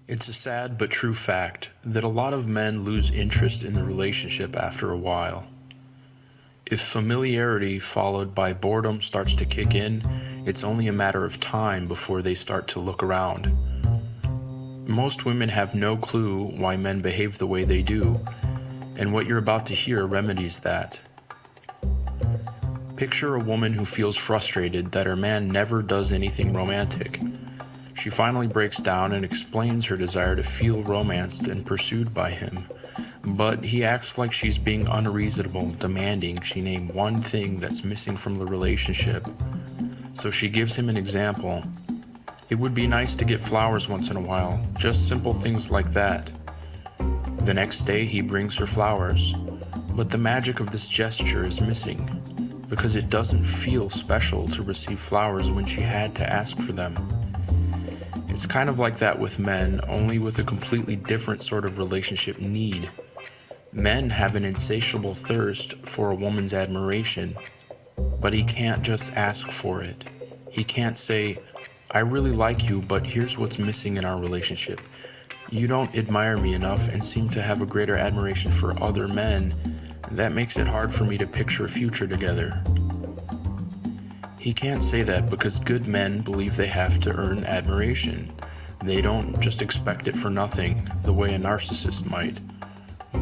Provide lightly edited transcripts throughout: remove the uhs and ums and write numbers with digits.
It's a sad but true fact that a lot of men lose interest in the relationship after a while. If familiarity followed by boredom starts to kick in, it's only a matter of time before they start to look around. Most women have no clue why men behave the way they do, and what you're about to hear remedies that. Picture a woman who feels frustrated that her man never does anything romantic. She finally breaks down and explains her desire to feel romanced and pursued by him, but he acts like she's being unreasonable, demanding she name one thing that's missing from the relationship. So she gives him an example. It would be nice to get flowers once in a while, just simple things like that. The next day he brings her flowers, but the magic of this gesture is missing, because it doesn't feel special to receive flowers when she had to ask for them. It's kind of like that with men, only with a completely different sort of relationship need. Men have an insatiable thirst for a woman's admiration, but he can't just ask for it. He can't say, "I really like you, but here's what's missing in our relationship. You don't admire me enough and seem to have a greater admiration for other men. That makes it hard for me to picture a future together." He can't say that because good men believe they have to earn admiration. They don't just expect it for nothing, the way a narcissist might.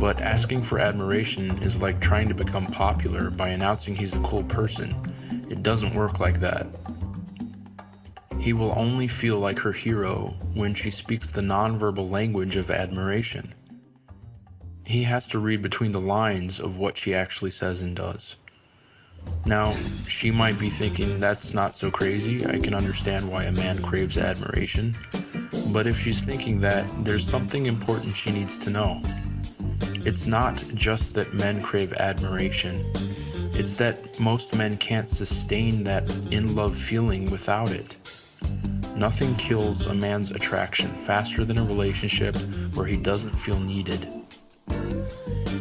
But asking for admiration is like trying to become popular by announcing he's a cool person. It doesn't work like that. He will only feel like her hero when she speaks the nonverbal language of admiration. He has to read between the lines of what she actually says and does. Now, she might be thinking that's not so crazy, I can understand why a man craves admiration. But if she's thinking that, there's something important she needs to know. It's not just that men crave admiration, it's that most men can't sustain that in-love feeling without it. Nothing kills a man's attraction faster than a relationship where he doesn't feel needed.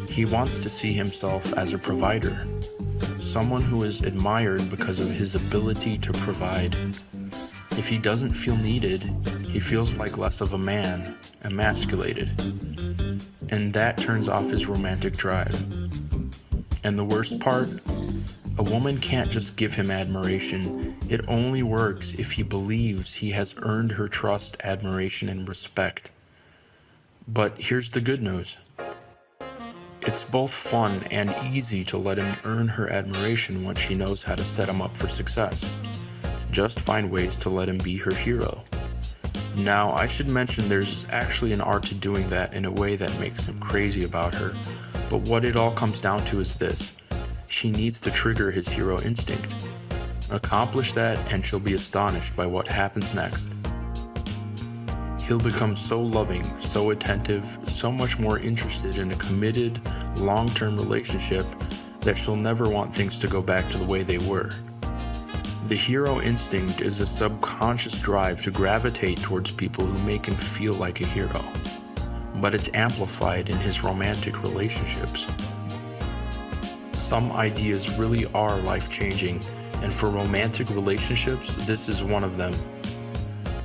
He wants to see himself as a provider, someone who is admired because of his ability to provide. If he doesn't feel needed, he feels like less of a man, emasculated, and that turns off his romantic drive. And the worst part, a woman can't just give him admiration. It only works if he believes he has earned her trust, admiration, and respect. But here's the good news. It's both fun and easy to let him earn her admiration once she knows how to set him up for success. Just find ways to let him be her hero. Now, I should mention there's actually an art to doing that in a way that makes him crazy about her, but what it all comes down to is this: she needs to trigger his hero instinct. Accomplish that and she'll be astonished by what happens next. He'll become so loving, so attentive, so much more interested in a committed, long-term relationship that she'll never want things to go back to the way they were. The hero instinct is a subconscious drive to gravitate towards people who make him feel like a hero, but it's amplified in his romantic relationships. Some ideas really are life-changing, and for romantic relationships, this is one of them.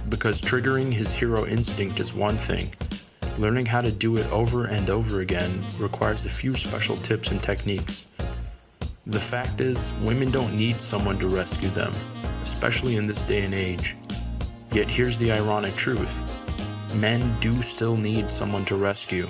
Because triggering his hero instinct is one thing, learning how to do it over and over again requires a few special tips and techniques. The fact is, women don't need someone to rescue them, especially in this day and age. Yet here's the ironic truth: men do still need someone to rescue.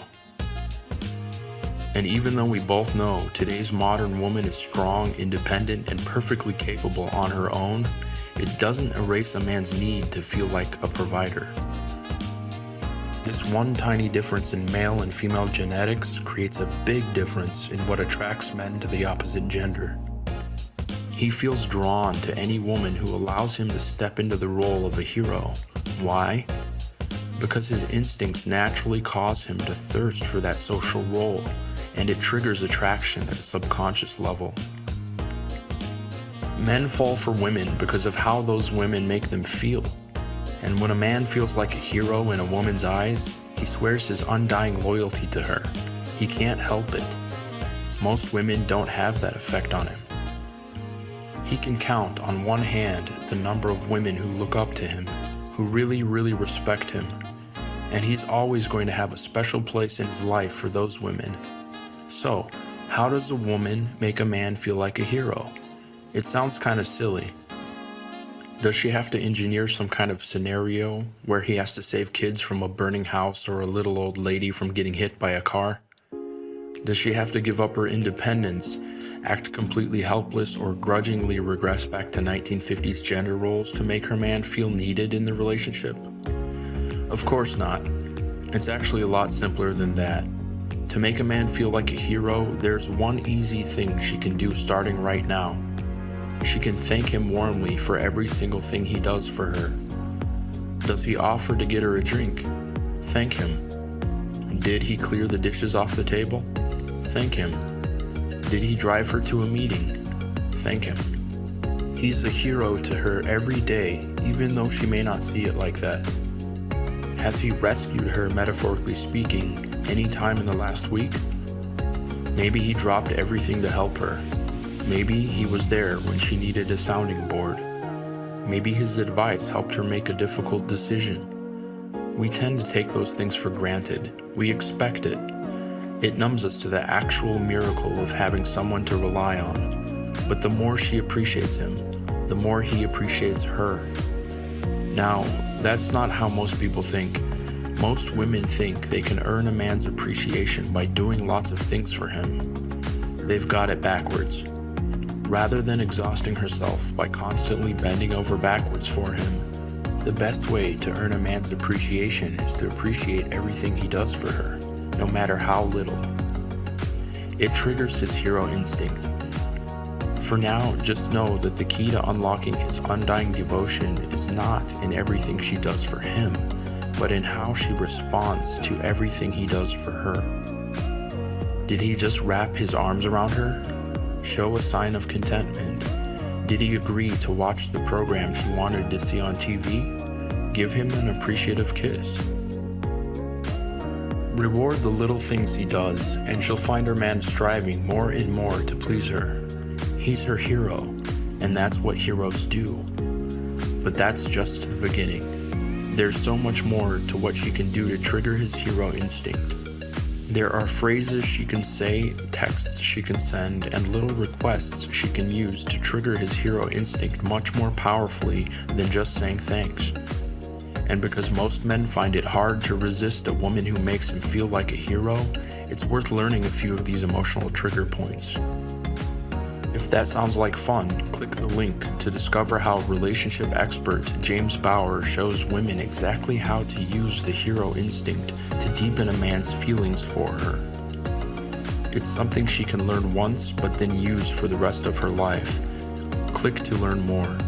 And even though we both know today's modern woman is strong, independent, and perfectly capable on her own, it doesn't erase a man's need to feel like a provider. This one tiny difference in male and female genetics creates a big difference in what attracts men to the opposite gender. He feels drawn to any woman who allows him to step into the role of a hero. Why? Because his instincts naturally cause him to thirst for that social role, and it triggers attraction at a subconscious level. Men fall for women because of how those women make them feel. And when a man feels like a hero in a woman's eyes, he swears his undying loyalty to her. He can't help it. Most women don't have that effect on him. He can count on one hand the number of women who look up to him, who really respect him. and he's always going to have a special place in his life for those women. So, how does a woman make a man feel like a hero? It sounds kind of silly. Does she have to engineer some kind of scenario where he has to save kids from a burning house or a little old lady from getting hit by a car? Does she have to give up her independence, act completely helpless, or grudgingly regress back to 1950s gender roles to make her man feel needed in the relationship? Of course not. It's actually a lot simpler than that. To make a man feel like a hero, there's one easy thing she can do starting right now. She can thank him warmly for every single thing he does for her. Does he offer to get her a drink? Thank him. Did he clear the dishes off the table? Thank him. Did he drive her to a meeting? Thank him. He's a hero to her every day, even though she may not see it like that. Has he rescued her, metaphorically speaking, any time in the last week? Maybe he dropped everything to help her. Maybe he was there when she needed a sounding board. Maybe his advice helped her make a difficult decision. We tend to take those things for granted. We expect it. It numbs us to the actual miracle of having someone to rely on. But the more she appreciates him, the more he appreciates her. Now, that's not how most people think. Most women think they can earn a man's appreciation by doing lots of things for him. They've got it backwards. Rather than exhausting herself by constantly bending over backwards for him, the best way to earn a man's appreciation is to appreciate everything he does for her, no matter how little. It triggers his hero instinct. For now, just know that the key to unlocking his undying devotion is not in everything she does for him, but in how she responds to everything he does for her. Did he just wrap his arms around her? Show a sign of contentment? Did he agree to watch the program she wanted to see on TV? Give him an appreciative kiss. Reward the little things he does, and she'll find her man striving more and more to please her. He's her hero, and that's what heroes do. But that's just the beginning. There's so much more to what she can do to trigger his hero instinct. There are phrases she can say, texts she can send, and little requests she can use to trigger his hero instinct much more powerfully than just saying thanks. And because most men find it hard to resist a woman who makes him feel like a hero, it's worth learning a few of these emotional trigger points. If that sounds like fun, click the link to discover how relationship expert James Bauer shows women exactly how to use the hero instinct to deepen a man's feelings for her. It's something she can learn once but then use for the rest of her life. Click to learn more.